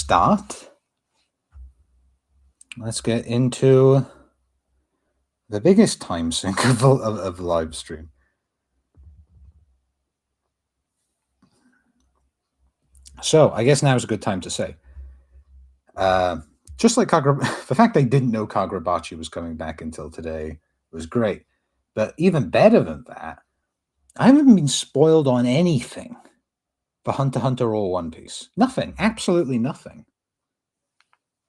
start, let's get into the biggest time sink of live stream. So I guess now is a good time to say, just like the fact they didn't know Kagrabachi was coming back until today was great. But even better than that, I haven't been spoiled on anything for Hunter x Hunter or One Piece. Nothing. Absolutely nothing.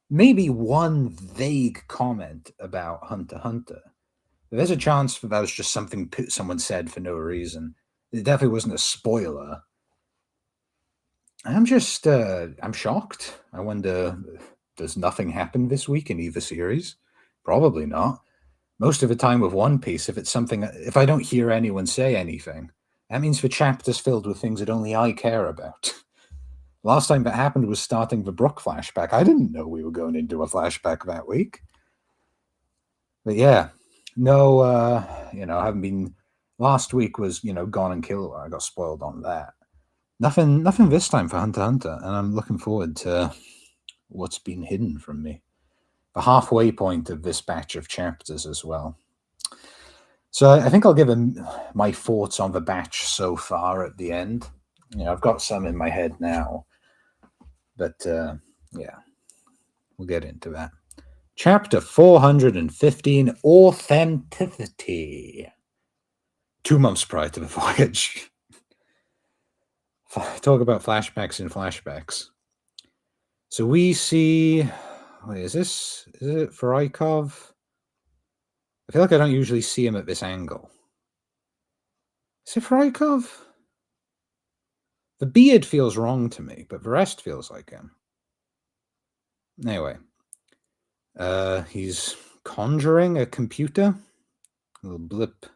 Maybe one vague comment about Hunter x Hunter. There's a chance that was just something someone said for no reason. It definitely wasn't a spoiler. I'm just, I'm shocked. I wonder, does nothing happen this week in either series? Probably not. Most of the time with One Piece, if I don't hear anyone say anything, that means the chapter's filled with things that only I care about. Last time that happened was starting the Brook flashback. I didn't know we were going into a flashback that week. But yeah, no, I haven't been. Last week was, Gone and Killua. I got spoiled on that. Nothing this time for Hunter x Hunter, and I'm looking forward to what's been hidden from me. The halfway point of this batch of chapters as well. So I think I'll give my thoughts on the batch so far at the end. I've got some in my head now, but yeah, we'll get into that. Chapter 415, Authenticity. 2 months prior to the voyage. Talk about flashbacks and flashbacks. So we see... Wait, is it Faraikov? I feel like I don't usually see him at this angle. Is it Faraikov? The beard feels wrong to me, but the rest feels like him. Anyway. He's conjuring a computer. A little blip.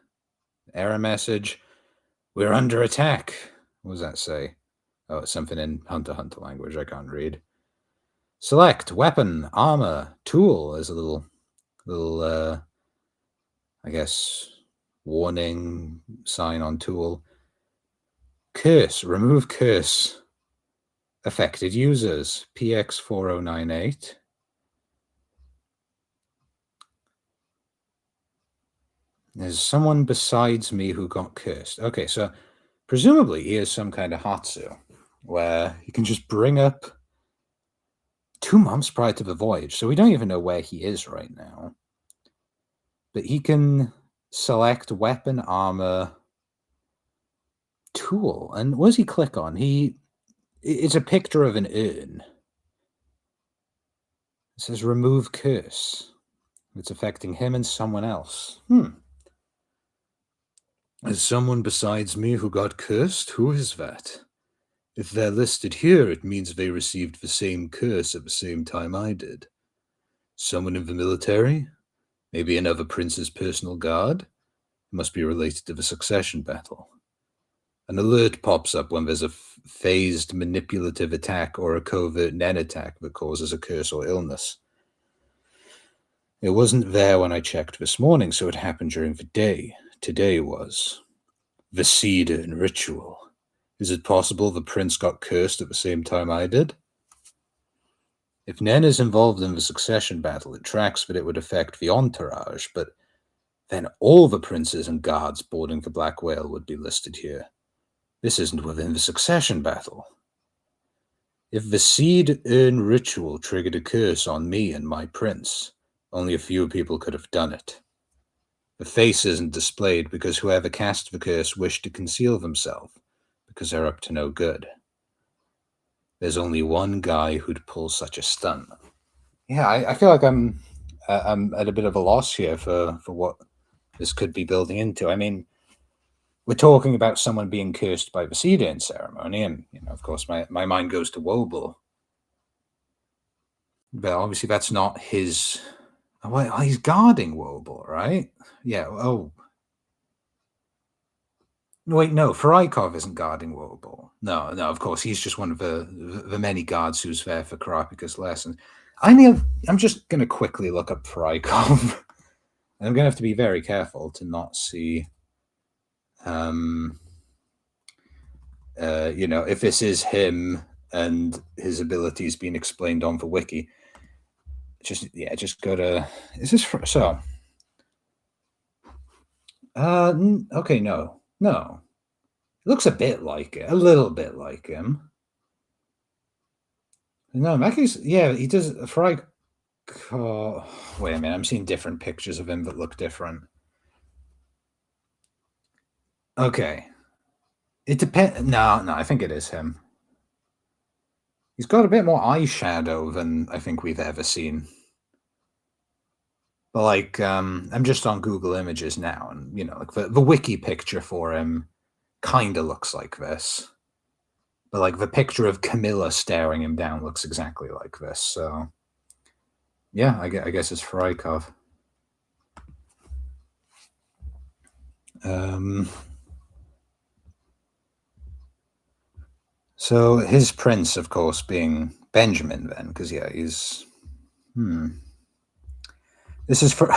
Error message. We're under attack. What does that say? Oh, it's something in Hunter x Hunter language I can't read. Select weapon, armor, tool. There's a little I guess, warning sign on tool. Curse, remove curse. Affected users, PX4098. There's someone besides me who got cursed. Okay, so presumably he is some kind of Hatsu, where you can just bring up 2 months prior to the voyage, so we don't even know where he is right now. But he can select weapon, armor, tool. And what does he click on? It's a picture of an urn. It says remove curse. It's affecting him and someone else. There's someone besides me who got cursed? Who is that? If they're listed here, it means they received the same curse at the same time I did. Someone in the military? Maybe another prince's personal guard? It must be related to the succession battle. An alert pops up when there's a phased manipulative attack or a covert Nen attack that causes a curse or illness. It wasn't there when I checked this morning, so it happened during the day. Today was. The seed and ritual. Is it possible the prince got cursed at the same time I did? If Nen is involved in the succession battle, it tracks that it would affect the entourage, but then all the princes and guards boarding the Black Whale would be listed here. This isn't within the succession battle. If the seed urn ritual triggered a curse on me and my prince, only a few people could have done it. The face isn't displayed because whoever cast the curse wished to conceal themselves, because they're up to no good. There's only one guy who'd pull such a stunt. Yeah, I feel like I'm at a bit of a loss here for what this could be building into. I mean, we're talking about someone being cursed by the seed urn ceremony, and of course, my mind goes to Wobble. But obviously, that's not his. Oh, he's guarding Wobble, right? Yeah. Oh. Wait, no, Faraikov isn't guarding Wobble. No, of course, he's just one of the many guards who's there for Karapika's lesson. I'm just going to quickly look up Faraikov. I'm going to have to be very careful to not see, if this is him and his abilities being explained on the wiki. Just go to. Is this for so? Okay, no. It looks a bit like it, a little bit like him. No, Mackey's, yeah, he does. Fry. Wait a minute, I'm seeing different pictures of him that look different. Okay. It depends. No, I think it is him. He's got a bit more eyeshadow than I think we've ever seen. But like, I'm just on Google Images now, and like the wiki picture for him kind of looks like this. But like the picture of Camilla staring him down looks exactly like this. So yeah, I guess it's Frykov. So his prince, of course, being Benjamin, then, because yeah, he's. This is for.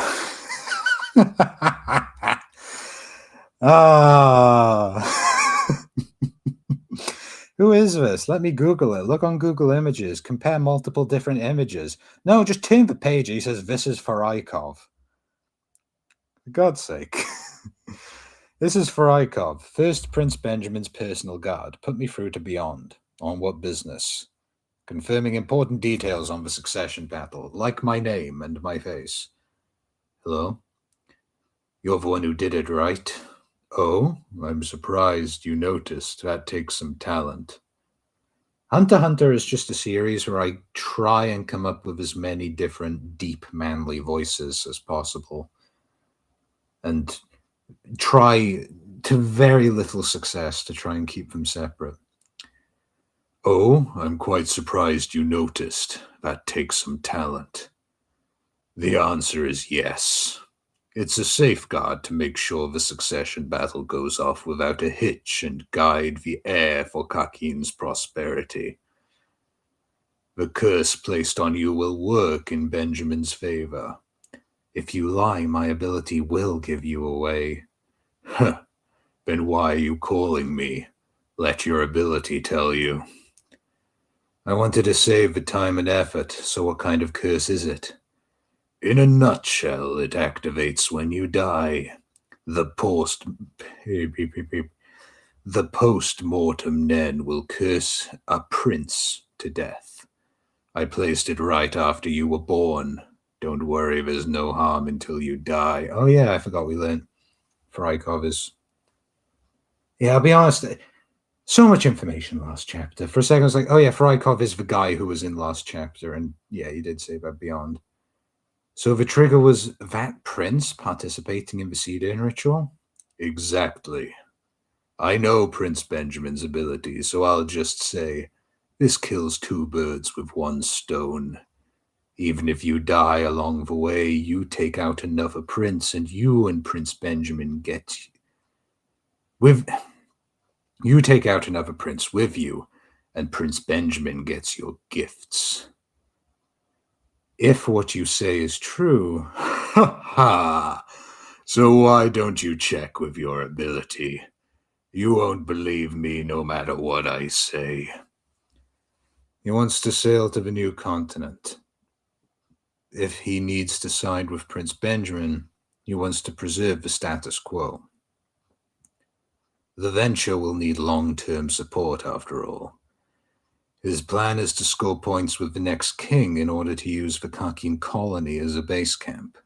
Who is this? Let me Google it. Look on Google Images. Compare multiple different images. No, just turn the page. He says, this is Farikov. For God's sake. This is Farikov. First Prince Benjamin's personal guard. Put me through to beyond. On what business? Confirming important details on the succession battle, like my name and my face. Hello? You're the one who did it, right? Oh, I'm surprised you noticed. That takes some talent. Hunter x Hunter is just a series where I try and come up with as many different deep, manly voices as possible. And try to very little success to try and keep them separate. Oh, I'm quite surprised you noticed. That takes some talent. The answer is yes. It's a safeguard to make sure the succession battle goes off without a hitch and guide the heir for Kakin's prosperity. The curse placed on you will work in Benjamin's favor. If you lie, my ability will give you away. Huh. Then why are you calling me? Let your ability tell you. I wanted to save the time and effort, so what kind of curse is it? In a nutshell, it activates when you die. The post-mortem Nen will curse a prince to death. I placed it right after you were born. Don't worry, there's no harm until you die. Oh yeah, I forgot we learned Frykov is... Yeah, I'll be honest, so much information last chapter. For a second I was like, oh yeah, Frykov is the guy who was in last chapter, and yeah, he did say that beyond. So the trigger was that prince participating in the seed-in ritual? Exactly. I know Prince Benjamin's abilities, so I'll just say, this kills two birds with one stone. Even if you die along the way, you take out another prince, and you and Prince Benjamin get... You take out another prince with you, and Prince Benjamin gets your gifts. If what you say is true, ha ha! So why don't you check with your ability? You won't believe me no matter what I say. He wants to sail to the new continent. If he needs to side with Prince Benjamin, he wants to preserve the status quo. The venture will need long-term support, after all. His plan is to score points with the next king in order to use the Kakin colony as a base camp.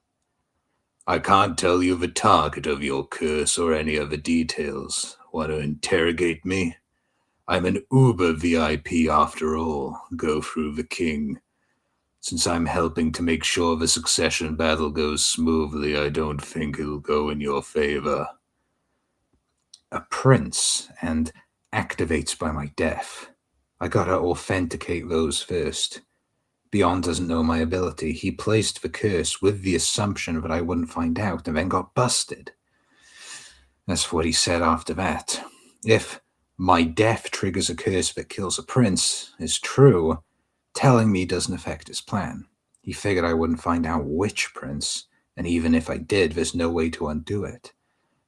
I can't tell you the target of your curse or any other details. Want to interrogate me? I'm an Uber VIP after all. Go through the king. Since I'm helping to make sure the succession battle goes smoothly, I don't think it'll go in your favor. A prince, and activates by my death. I gotta authenticate those first. Beyond doesn't know my ability. He placed the curse with the assumption that I wouldn't find out and then got busted. That's what he said after that. If my death triggers a curse that kills a prince is true, telling me doesn't affect his plan. He figured I wouldn't find out which prince, and even if I did, there's no way to undo it.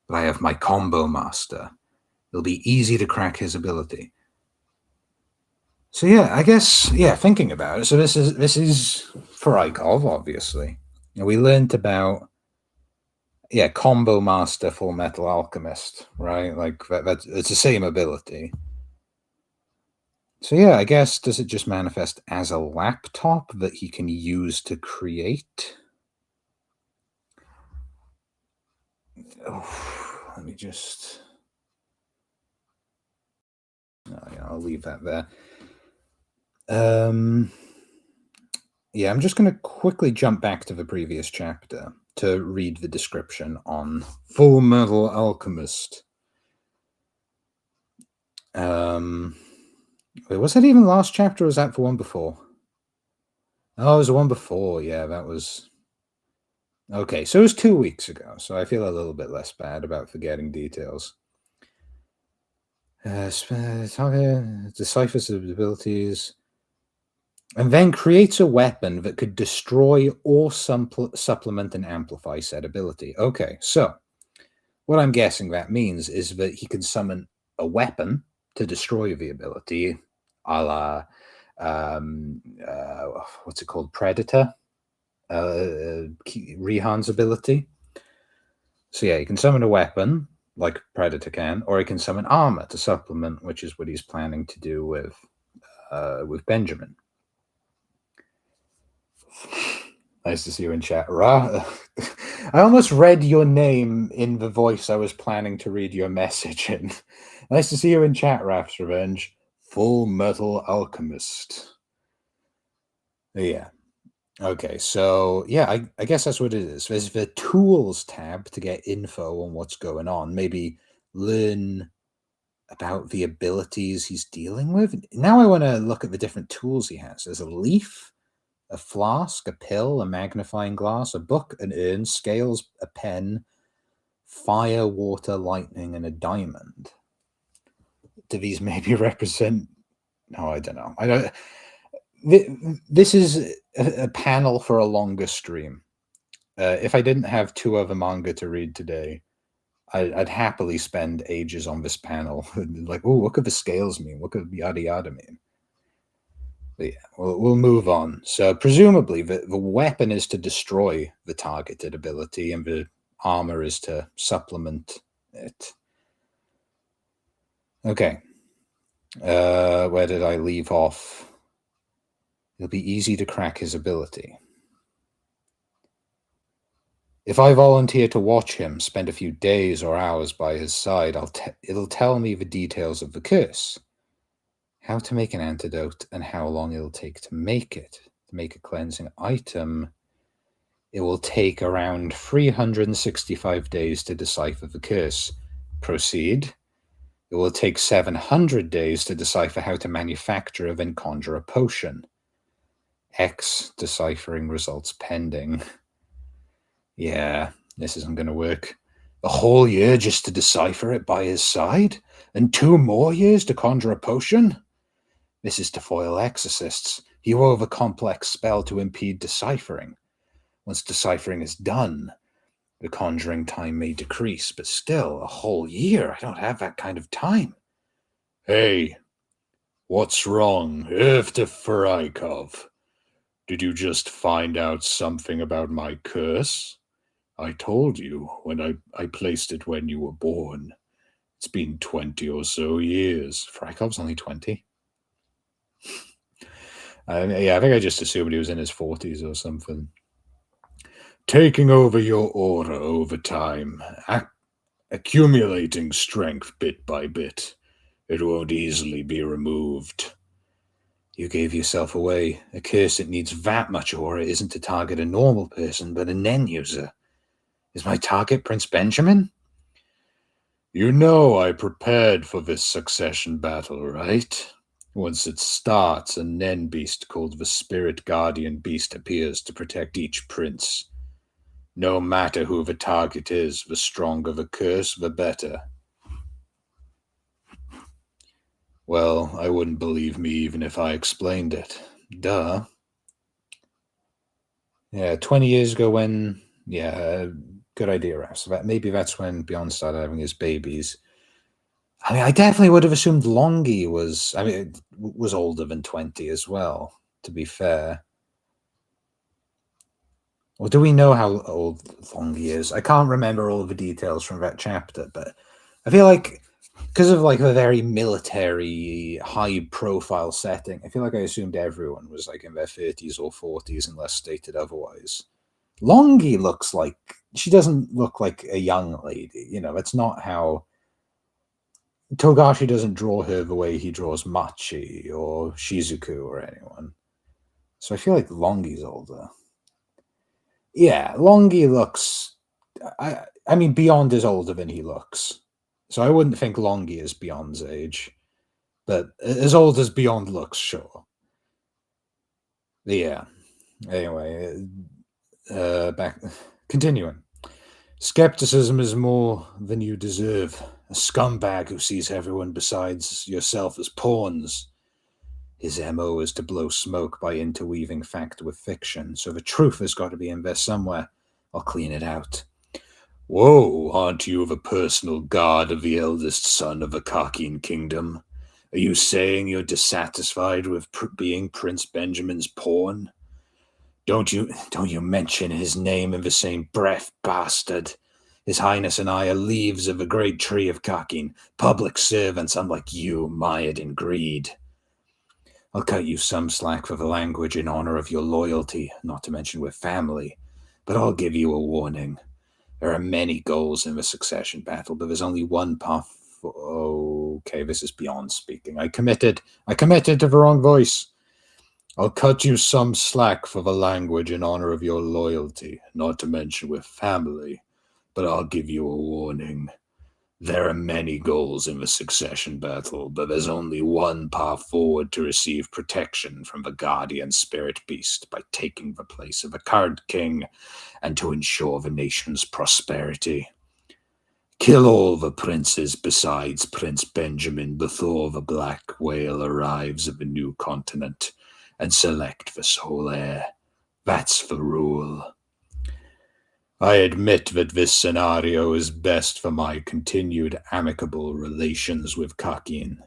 But I have my combo master. It'll be easy to crack his ability. So yeah, I guess thinking about it. So this is Farikov, obviously. And we learned about Combo Master Full Metal Alchemist, right? Like that's it's the same ability. So yeah, I guess does it just manifest as a laptop that he can use to create? Oh, let me just. Oh, yeah, I'll leave that there. Yeah, I'm just going to quickly jump back to the previous chapter to read the description on Full Metal Alchemist. Wait, was that even last chapter or was that the one before? Oh, it was the one before. Yeah, that was... Okay, so it was 2 weeks ago, so I feel a little bit less bad about forgetting details. Deciphers the abilities, and then creates a weapon that could destroy or supplement and amplify said ability. Okay, so what I'm guessing that means is that he can summon a weapon to destroy the ability, a la, what's it called, Predator, Rihan's ability. So yeah, he can summon a weapon, like Predator can, or he can summon armor to supplement, which is what he's planning to do with Benjamin. Nice to see you in chat. Ra, I almost read your name in the voice I was planning to read your message in. Nice to see you in chat, Raph's Revenge. Full Metal Alchemist. Yeah. Okay, so yeah, I guess that's what it is. There's the Tools tab to get info on what's going on. Maybe learn about the abilities he's dealing with. Now I want to look at the different tools he has. There's a leaf, a flask, a pill, a magnifying glass, a book, an urn, scales, a pen, fire, water, lightning, and a diamond. Do these maybe represent... No, I don't know. I don't... This is a panel for a longer stream. If I didn't have 2 other manga to read today, I'd happily spend ages on this panel. Like, oh, what could the scales mean? What could yada yada mean? But yeah, we'll move on. So presumably the weapon is to destroy the targeted ability and the armor is to supplement it. Okay. Where did I leave off? It'll be easy to crack his ability. If I volunteer to watch him, spend a few days or hours by his side, it'll tell me the details of the curse, how to make an antidote, and how long it'll take to make it. To make a cleansing item, it will take around 365 days to decipher the curse. Proceed. It will take 700 days to decipher how to manufacture, then conjure a potion. X deciphering results pending. Yeah, this isn't going to work. A whole year just to decipher it by his side? And 2 more years to conjure a potion? This is to foil exorcists. You wove a complex spell to impede deciphering. Once deciphering is done, the conjuring time may decrease, but still, a whole year? I don't have that kind of time. Hey, what's wrong, Farikov? Did you just find out something about my curse? I told you when I placed it when you were born. It's been 20 or so years. Frykov's only 20. Yeah, I think I just assumed he was in his 40s or something. Taking over your aura over time, accumulating strength bit by bit. It won't easily be removed. You gave yourself away. A curse that needs that much aura isn't to target a normal person, but a Nen user. Is my target Prince Benjamin? You know I prepared for this succession battle, right? Once it starts, a Nen beast called the Spirit Guardian Beast appears to protect each prince. No matter who the target is, the stronger the curse, the better. Well, I wouldn't believe me even if I explained it. Duh. Yeah, 20 years ago when... Yeah, good idea, Raf. So maybe that's when Beyond started having his babies. I mean, I definitely would have assumed Longy was. I mean, was older than 20 as well. To be fair, or do we know how old Longy is? I can't remember all of the details from that chapter, but I feel like because of like a very military, high-profile setting, I feel like I assumed everyone was like in their 30s or 40s, unless stated otherwise. Longy looks like she doesn't look like a young lady. You know, that's not how Togashi doesn't draw her the way he draws Machi or Shizuku or anyone. So I feel like Longy's older. Yeah, Longy looks. I mean, Beyond is older than he looks, so I wouldn't think Longy is Beyond's age, but as old as Beyond looks, sure. Yeah. Anyway, back continuing. Skepticism is more than you deserve. A scumbag who sees everyone besides yourself as pawns. His MO is to blow smoke by interweaving fact with fiction, so the truth has got to be in there somewhere. I'll clean it out. Whoa, aren't you the personal guard of the eldest son of the Kakin kingdom? Are you saying you're dissatisfied with being Prince Benjamin's pawn? Don't you mention his name in the same breath, bastard. His Highness and I are leaves of the great tree of Kakin, public servants unlike you, mired in greed. I'll cut you some slack for the language in honor of your loyalty, not to mention with family, but I'll give you a warning. There are many goals in the succession battle, but there's only one path. Okay, this is Beyond speaking. I committed to the wrong voice. I'll cut you some slack for the language in honor of your loyalty, not to mention with family, but I'll give you a warning. There are many goals in the succession battle, but there's only one path forward to receive protection from the guardian spirit beast by taking the place of the current king and to ensure the nation's prosperity. Kill all the princes besides Prince Benjamin before the black whale arrives at the new continent, and select the sole heir. That's the rule. I admit that this scenario is best for my continued amicable relations with Kakin.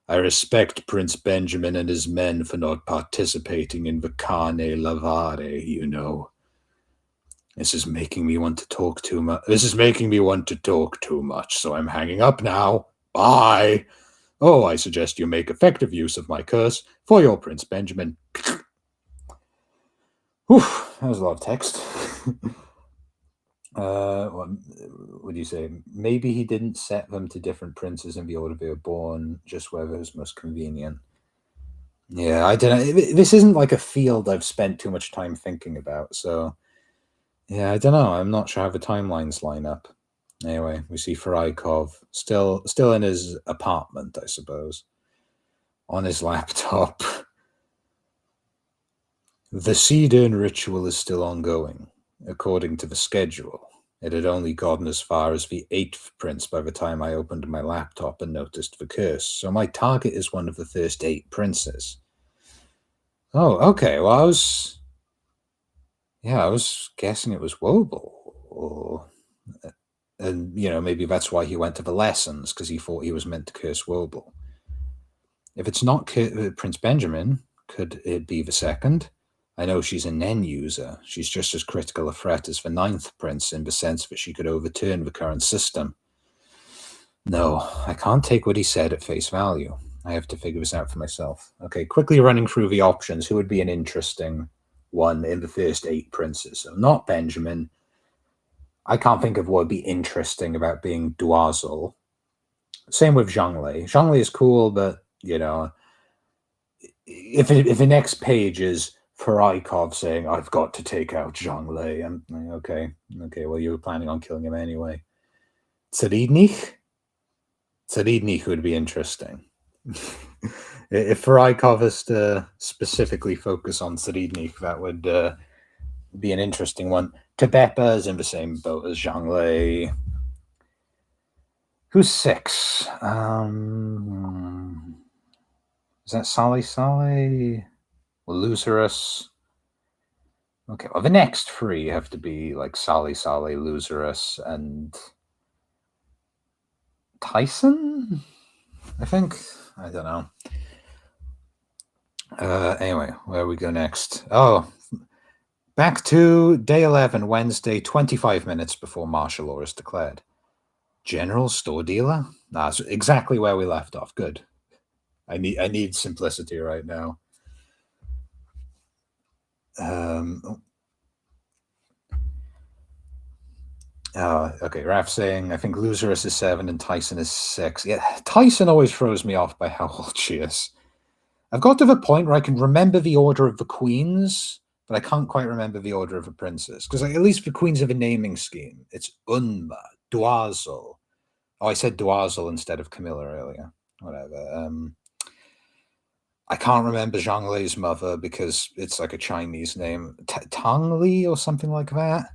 I respect Prince Benjamin and his men for not participating in the Cane Lavare, you know. This is making me want to talk too much. So I'm hanging up now. Bye. Oh, I suggest you make effective use of my curse for your Prince Benjamin. Whew, that was a lot of text. What do you say? Maybe he didn't set them to different princes in the order they were born, just wherever was most convenient. Yeah, I don't know. This isn't like a field I've spent too much time thinking about, so yeah, I don't know. I'm not sure how the timelines line up. Anyway, we see Faraikov still in his apartment, I suppose, on his laptop. The seed urn ritual is still ongoing, according to the schedule. It had only gotten as far as the 8th prince by the time I opened my laptop and noticed the curse, so my target is one of the first 8 princes. Oh, okay. Well, I was guessing it was Wobel, and maybe that's why he went to the lessons, because he thought he was meant to curse Wobel. If it's not Prince Benjamin, could it be the second? I know she's a Nen user. She's just as critical a threat as the 9th prince in the sense that she could overturn the current system. No, I can't take what he said at face value. I have to figure this out for myself. Okay, quickly running through the options. Who would be an interesting one in the first 8 princes? So not Benjamin. I can't think of what would be interesting about being Duazel. Same with Zhonglei. Zhonglei is cool, but, if the next page is Faraikov saying, I've got to take out Zhonglei, I'm like, okay, well, you were planning on killing him anyway. Tsaridnich would be interesting. If Faraikov is to specifically focus on Tsaridnich, that would be an interesting one. Tebepa is in the same boat as Zhonglei. Who's 6? Is that Sali? Well, Lucerus. Okay, well, the next 3 have to be like Sali, Lucerus, and Tyson? I think, I don't know. Anyway, where we go next? Oh, back to day 11, Wednesday, 25 minutes before martial law is declared. General store dealer? That's exactly where we left off. Good. I need simplicity right now. Okay, Raf saying, I think Loserus is 7 and Tyson is 6. Yeah, Tyson always throws me off by how old she is. I've got to the point where I can remember the order of the queens, but I can't quite remember the order of the princes. Because at least the queens have a naming scheme. It's Unma, Dwazel. Oh, I said Dwazel instead of Camilla earlier. Whatever. I can't remember Zhang mother because it's like a Chinese name. Tang Li or something like that.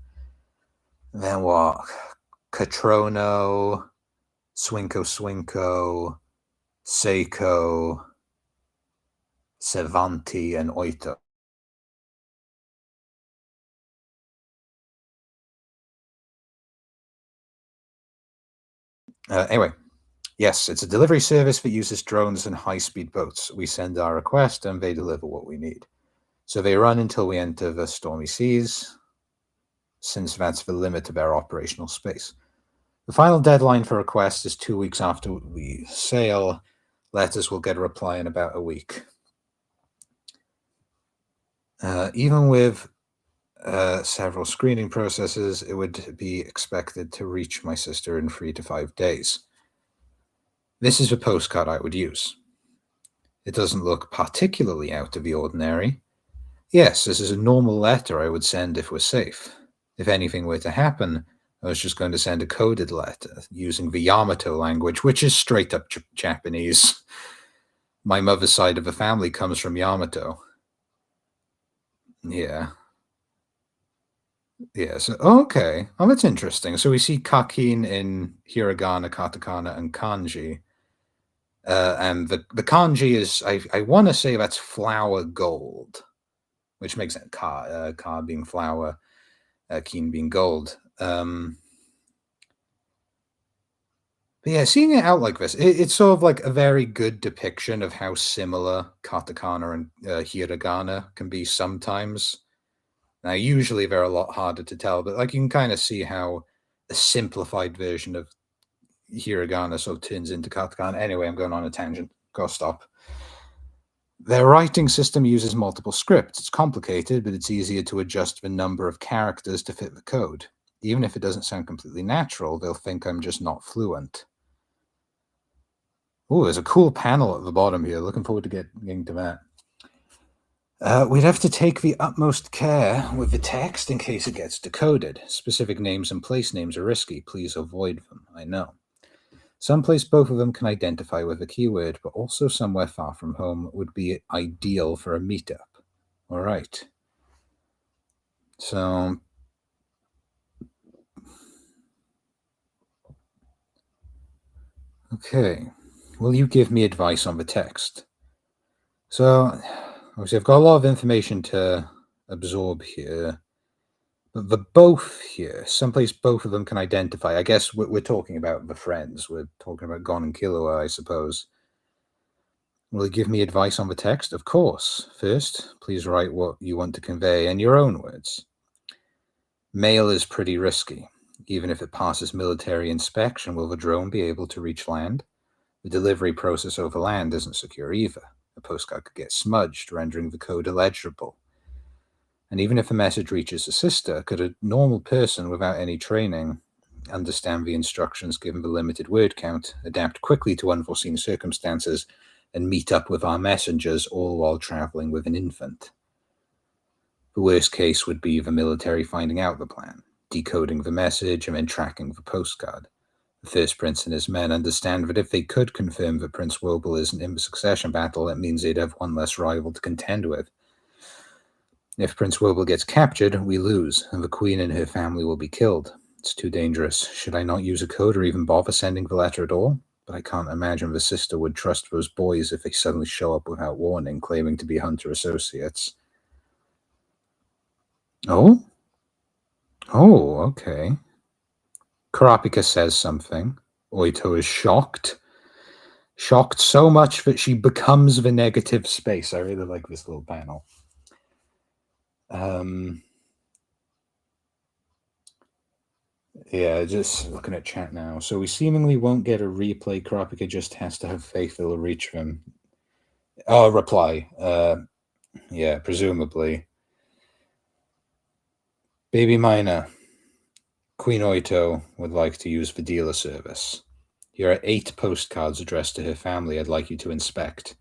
Then what? Catrono, Swinko, Seiko, Cervanti, and Oito. Anyway, yes, it's a delivery service that uses drones and high-speed boats. We send our request and they deliver what we need. So they run until we enter the stormy seas, since that's the limit of our operational space. The final deadline for requests is 2 weeks after we sail. Letters will get a reply in about a week. Even with several screening processes, it would be expected to reach my sister in 3 to 5 days. This is a postcard I would use. It doesn't look particularly out of the ordinary. Yes, this is a normal letter I would send if we're safe. If anything were to happen, I was just going to send a coded letter using the Yamato language, which is straight up Japanese. My mother's side of the family comes from Yamato. Yeah. Yeah, so okay. Oh, that's interesting. So we see kakin in hiragana, katakana, and kanji. And the kanji is, I want to say that's flower gold, which makes sense. Ka being flower, kin being gold. But yeah, seeing it out like this, it's sort of like a very good depiction of how similar katakana and hiragana can be sometimes. Now, usually they're a lot harder to tell, but like you can kind of see how a simplified version of hiragana sort of turns into katakana. Anyway, I'm going on a tangent. Gotta stop. Their writing system uses multiple scripts. It's complicated, but it's easier to adjust the number of characters to fit the code. Even if it doesn't sound completely natural, they'll think I'm just not fluent. Oh, there's a cool panel at the bottom here. Looking forward to getting to that. We'd have to take the utmost care with the text in case it gets decoded. Specific names and place names are risky. Please avoid them. I know. Someplace both of them can identify with a keyword, but also somewhere far from home would be ideal for a meetup. All right. So, okay. Will you give me advice on the text? So, obviously, I've got a lot of information to absorb here. But the both here, someplace both of them can identify. I guess we're talking about the friends. We're talking about Gon and Killua, I suppose. Will you give me advice on the text? Of course. First, please write what you want to convey in your own words. Mail is pretty risky. Even if it passes military inspection, will the drone be able to reach land? The delivery process over land isn't secure either. A postcard could get smudged, rendering the code illegible. And even if a message reaches a sister, could a normal person without any training understand the instructions given the limited word count, adapt quickly to unforeseen circumstances, and meet up with our messengers, all while traveling with an infant? The worst case would be the military finding out the plan, decoding the message, and then tracking the postcard. The first prince and his men understand that if they could confirm that Prince Wobel isn't in the succession battle, it means they'd have one less rival to contend with. If Prince Wobel gets captured, we lose, and the queen and her family will be killed. It's too dangerous. Should I not use a code or even bother sending the letter at all? But I can't imagine the sister would trust those boys if they suddenly show up without warning, claiming to be Hunter associates. Oh? Oh, okay. Karapika says something. Oito is shocked. Shocked so much that she becomes the negative space. I really like this little panel. Yeah, just looking at chat now. So we seemingly won't get a replay. Kropika just has to have faith it'll reach them. Oh, reply. Yeah, presumably. Baby Miner. Queen Oito would like to use the dealer service. Here are 8 postcards addressed to her family I'd like you to inspect.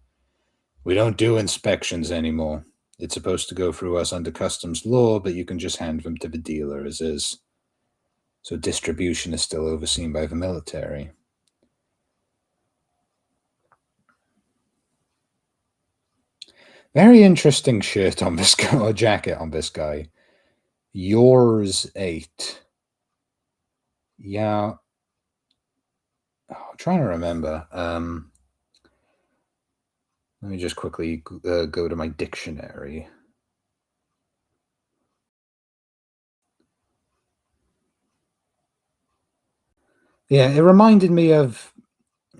We don't do inspections anymore. It's supposed to go through us under customs law, but you can just hand them to the dealer as is. So distribution is still overseen by the military. Very interesting shirt on this guy, or jacket on this guy. Yours 8. Yeah. I'm trying to remember. Let me just quickly go to my dictionary. Yeah, it reminded me of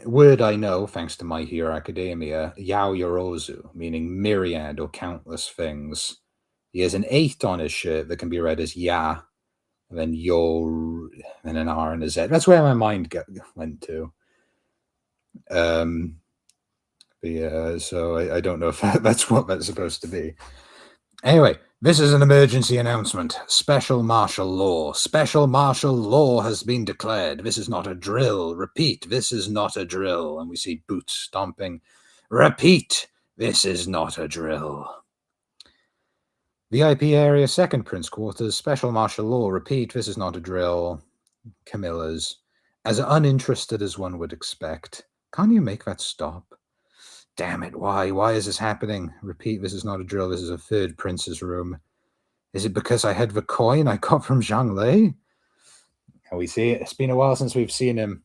a word I know, thanks to My Hero Academia, Yao Yorozu, meaning myriad or countless things. He has an 8 on his shirt that can be read as Ya, and then Yor, and an R and a Z. That's where my mind went to. Yeah, so I don't know if that's what that's supposed to be. Anyway, this is an emergency announcement. Special martial law. Special martial law has been declared. This is not a drill. Repeat, this is not a drill. And we see boots stomping. Repeat, this is not a drill. VIP area, 2nd Prince Quarters, special martial law. Repeat, this is not a drill. Camilla's. As uninterested as one would expect. Can't you make that stop? Damn it, why? Why is this happening? Repeat, this is not a drill. This is a 3rd Prince's room. Is it because I had the coin I got from Zhang Lei? And we see it. It's been a while since we've seen him.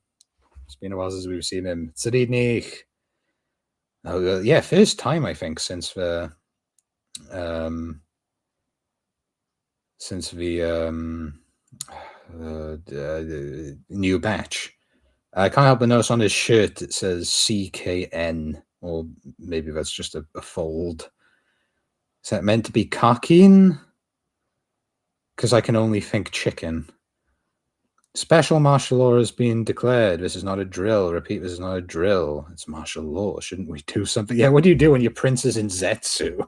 Zridnik. Oh, yeah, first time, I think, since the new batch. I can't help but notice on his shirt it says CKN, or maybe that's just a fold. Is that meant to be Kakin? Because I can only think chicken. Special martial law has been declared. This is not a drill. Repeat, this is not a drill. It's martial law. Shouldn't we do something? Yeah, what do you do when your prince is in Zetsu?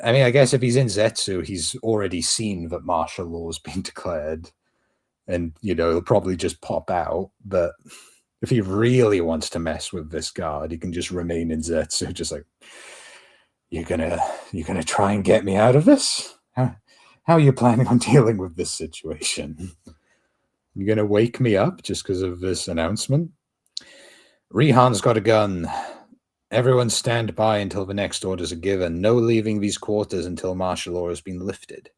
I mean, I guess if he's in Zetsu, he's already seen that martial law has been declared. And, he'll probably just pop out. But if he really wants to mess with this guard, he can just remain in Zetsu, just like, you're gonna try and get me out of this? How are you planning on dealing with this situation? You're gonna wake me up just because of this announcement? Rihan's got a gun. Everyone stand by until the next orders are given. No leaving these quarters until martial law has been lifted.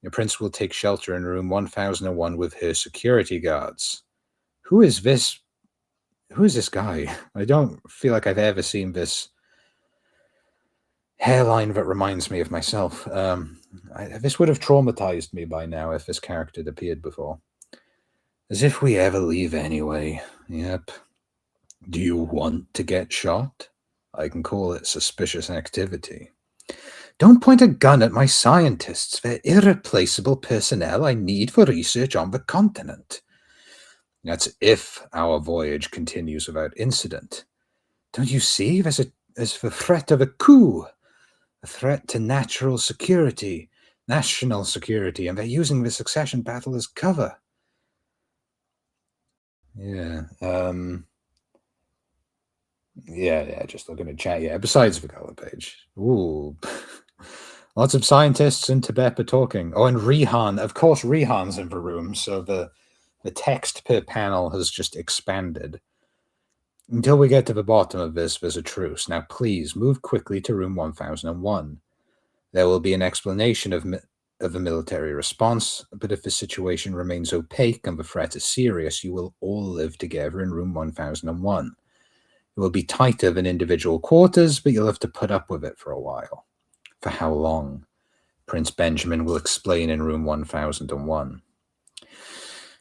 Your prince will take shelter in room 1001 with her security guards. Who is this? Who is this guy? I don't feel like I've ever seen this hairline that reminds me of myself. This would have traumatized me by now if this character had appeared before. As if we ever leave anyway. Yep. Do you want to get shot? I can call it suspicious activity. Don't point a gun at my scientists. They're irreplaceable personnel I need for research on the continent. That's if our voyage continues without incident. Don't you see? There's the threat of a coup. A threat to national security, and they're using the succession battle as cover. Yeah. Yeah, just looking at chat. Yeah, besides the color page. Ooh. Lots of scientists in Tibet are talking. Oh, and Rihan. Of course, Rihan's in the room, so the text per panel has just expanded. Until we get to the bottom of this, there's a truce. Now, please move quickly to room 1001. There will be an explanation of a military response, but if the situation remains opaque and the threat is serious, you will all live together in room 1001. It will be tighter than individual quarters, but you'll have to put up with it for a while. For how long? Prince Benjamin will explain in room 1001.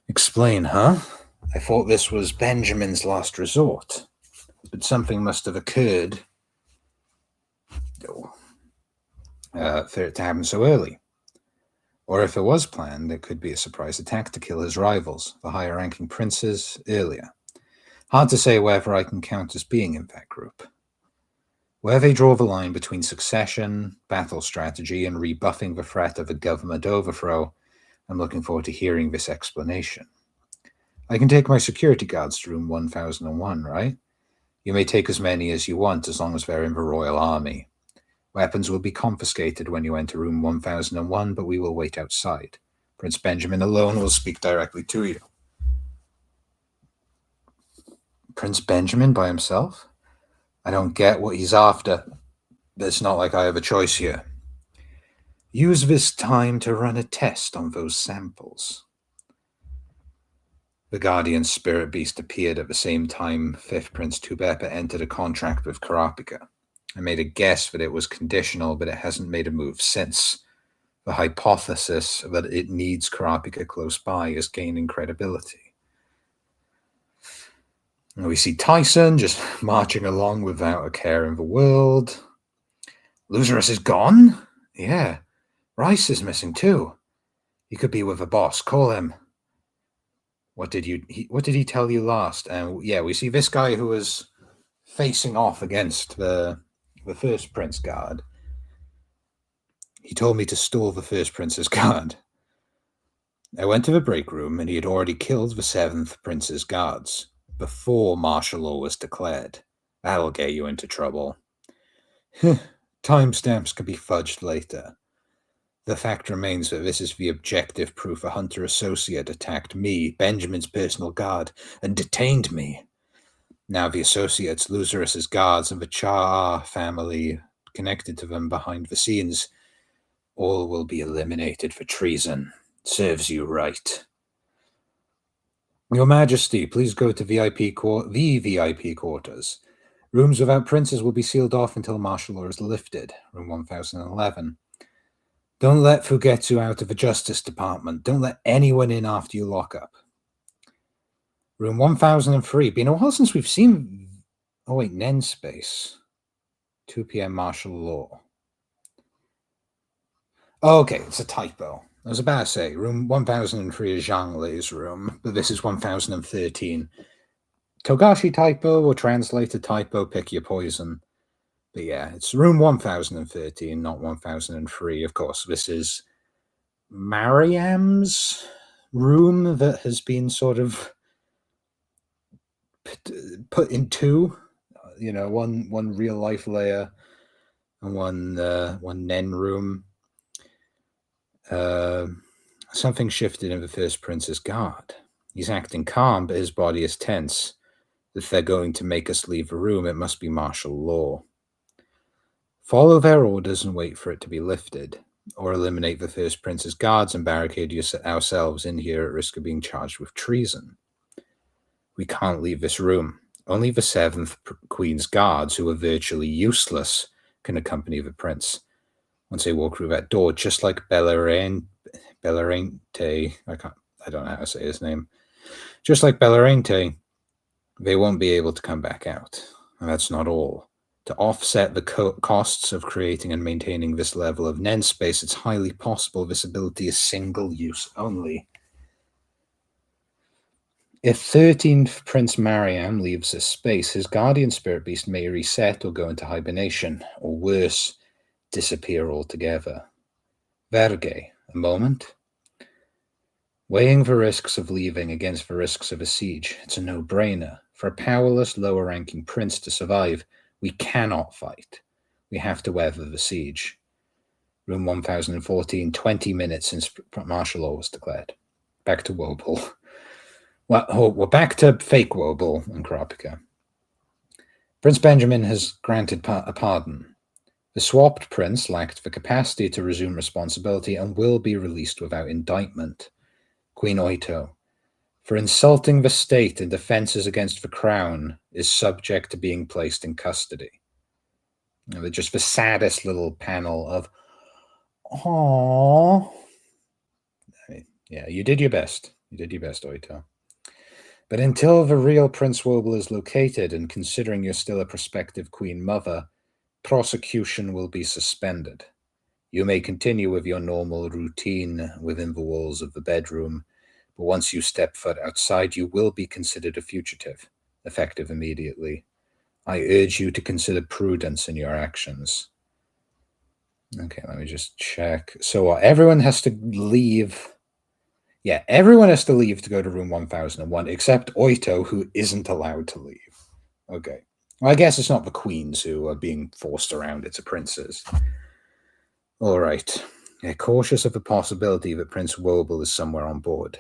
Explain, huh? I thought this was Benjamin's last resort. but something must have occurred for it to happen so early. Or if it was planned, it could be a surprise attack to kill his rivals, the higher-ranking princes, earlier. Hard to say whether I can count as being in that group. Where they draw the line between succession, battle strategy, and rebuffing the threat of a government overthrow, I'm looking forward to hearing this explanation. I can take my security guards to room 1001, right? You may take as many as you want as long as they're in the Royal Army. Weapons will be confiscated when you enter room 1001, but we will wait outside. Prince Benjamin alone will speak directly to you. Prince Benjamin by himself? I don't get what he's after. It's not like I have a choice here. Use this time to run a test on those samples. The Guardian Spirit Beast appeared at the same time Fifth Prince Tubepa entered a contract with Karapika. I made a guess that it was conditional, but it hasn't made a move since. The hypothesis that it needs Karapika close by is gaining credibility. And we see Tyson just marching along without a care in the world. Luzerus is gone? Yeah. Rice is missing too. He could be with a boss. Call him. What did he tell you last? And yeah, we see this guy who was facing off against the first prince guard. He told me to stall the first prince's guard. I went to the break room, and he had already killed the seventh prince's guards before martial law was declared. That'll get you into trouble. Timestamps can be fudged later. The fact remains that this is the objective proof a Hunter associate attacked me, Benjamin's personal guard, and detained me. Now the associates, Luzerus's guards, and the Char family connected to them behind the scenes, all will be eliminated for treason. Serves you right. Your Majesty, please go to the VIP quarters. Rooms without princes will be sealed off until martial law is lifted. Room 1011. Don't let Fugetsu out of the Justice Department. Don't let anyone in after you lock up. Room 1003. Been a while since we've seen... Oh, wait, Nen space. 2 p.m. martial law. Oh, okay, it's a typo. I was about to say, room 1003 is Zhang Lei's room, but this is 1013. Togashi typo or translator typo, pick your poison. But yeah, it's room 1013, not 1003. Of course, this is Mariam's room that has been sort of put in two. You know, one real life layer and one Nen room. Something shifted in the first prince's guard. He's acting calm, but his body is tense. If they're going to make us leave the room, it must be martial law. Follow their orders and wait for it to be lifted, or eliminate the first prince's guards and barricade ourselves in here at risk of being charged with treason. We can't leave this room. Only the seventh queen's guards, who are virtually useless, can accompany the prince. Once they walk through that door, just like Bellarente, I don't know how to say his name. Just like Bellarente, they won't be able to come back out. And that's not all. To offset the costs of creating and maintaining this level of Nen space, it's highly possible this ability is single use only. If 13th Prince Mariam leaves this space, his guardian spirit beast may reset or go into hibernation, or worse, disappear altogether. Verge, a moment. Weighing the risks of leaving against the risks of a siege, it's a no-brainer. For a powerless, lower-ranking prince to survive, we cannot fight. We have to weather the siege. Room 1014, 20 minutes since martial law was declared. Back to Wobble. Well, we're back to fake Wobble and Karapika. Prince Benjamin has granted a pardon. The swapped prince lacked the capacity to resume responsibility and will be released without indictment. Queen Oito, for insulting the state and offences against the crown, is subject to being placed in custody. Just the saddest little panel of, aww. Yeah, you did your best. You did your best, Oito. But until the real Prince Wobble is located, and considering you're still a prospective Queen Mother, prosecution will be suspended. You may continue with your normal routine within the walls of the bedroom, but once you step foot outside, you will be considered a fugitive, effective immediately. I urge you to consider prudence in your actions. Okay, let me just check. So everyone has to leave. Yeah, everyone has to leave to go to room 1001, except Oito, who isn't allowed to leave. Okay. Well, I guess it's not the queens who are being forced around, it's the princes. All right. Yeah, cautious of the possibility that Prince Wobble is somewhere on board.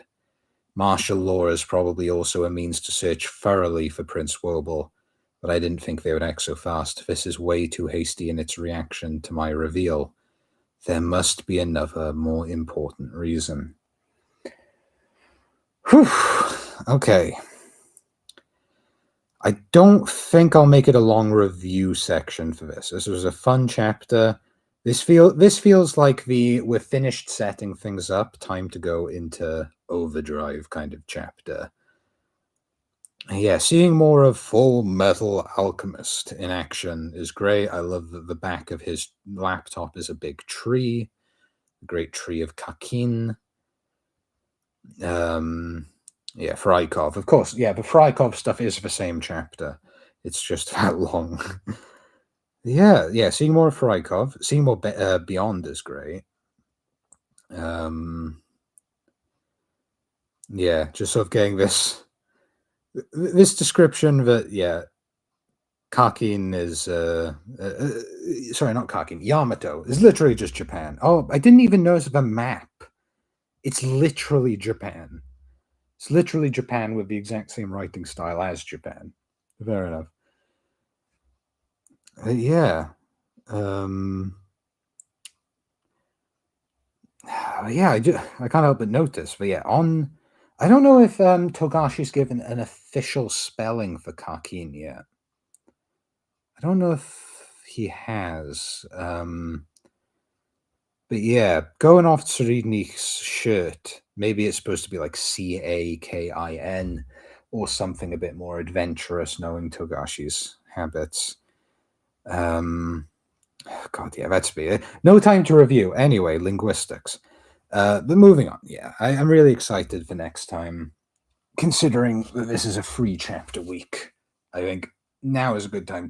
Martial law is probably also a means to search thoroughly for Prince Wobble, but I didn't think they would act so fast. This is way too hasty in its reaction to my reveal. There must be another, more important reason. Whew. Okay. I don't think I'll make it a long review section for this. This was a fun chapter. This feels like we're finished setting things up, time to go into overdrive kind of chapter. Yeah, seeing more of Full Metal Alchemist in action is great. I love that the back of his laptop is a big tree, a great tree of Kakin. Yeah, Frykov, of course. Yeah, the Frykov stuff is the same chapter. It's just that long. yeah. Seeing more of Frykov, seeing more Beyond is great. Yeah, just sort of getting this description that Kakin is sorry, not Kakin. Yamato is literally just Japan. Oh, I didn't even notice the map. It's literally Japan. It's literally Japan with the exact same writing style as Japan. Fair enough. Yeah. Yeah, I can't help but notice. But yeah, I don't know if Togashi's given an official spelling for Kakin yet. I don't know if he has. But yeah, going off Tsuridni's shirt, maybe it's supposed to be like Cakin or something a bit more adventurous, knowing Togashi's habits. God, yeah, that's be it. No time to review. Anyway, linguistics. But moving on, yeah, I'm really excited for next time, considering that this is a free chapter week. I think now is a good time to